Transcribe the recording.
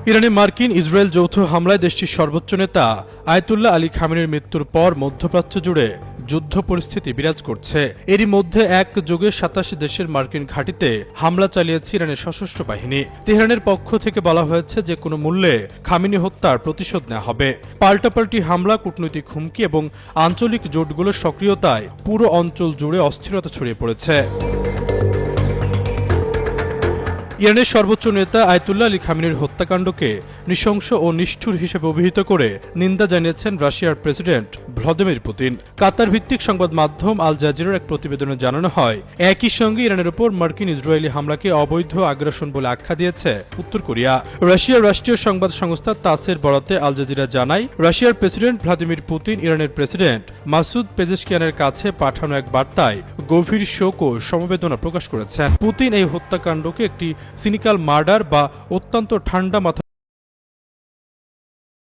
ইরানে মার্কিন ইসরায়েল যৌথ হামলায় দেশটির সর্বোচ্চ নেতা আয়াতুল্লাহ আলী খামেনির মৃত্যুর পর মধ্যপ্রাচ্য জুড়ে যুদ্ধ পরিস্থিতি বিরাজ করছে। এরই মধ্যে একযোগে ২৭ দেশের মার্কিন ঘাঁটিতে হামলা চালিয়েছে ইরানের সশস্ত্র বাহিনী। তেহরানের পক্ষ থেকে বলা হয়েছে যে কোনো মূল্যে খামেনি হত্যার প্রতিশোধ নেওয়া হবে। পাল্টাপাল্টি হামলা, কূটনৈতিক হুমকি এবং আঞ্চলিক জোটগুলোর সক্রিয়তায় পুরো অঞ্চল জুড়ে অস্থিরতা ছড়িয়ে পড়েছে। ইরানের সর্বোচ্চ নেতা আয়াতুল্লাহ আলী খামেনির হত্যাকাণ্ডকে নৃশংস ও নিষ্ঠুর হিসেবে অভিহিত করে নিন্দা জানিয়েছেন রাশিয়ার প্রেসিডেন্ট ভ্লাদিমির পুতিন। কাতার ভিত্তিক সংবাদ মাধ্যম আল জাজিরার এক প্রতিবেদনে জানানো হয়, একই সঙ্গে ইরানের উপর মার্কিন ইসরায়েলি হামলাকে অবৈধ আগ্রাসন বলে আখ্যা দিয়েছে উত্তর কোরিয়া। রাশিয়ার রাষ্ট্রীয় সংবাদ সংস্থা তাসের বরাতে আল জাজিরা জানায়, রাশিয়ার প্রেসিডেন্ট ভ্লাদিমির পুতিন ইরানের প্রেসিডেন্ট মাসুদ পেজেশকিয়ানের কাছে পাঠানো এক বার্তায় গভীর শোক ও সমবেদনা প্রকাশ করেছেন। পুতিন এই হত্যাকাণ্ডকে একটি সিনিক্যাল মার্ডার বা অত্যন্ত ঠান্ডা মাথা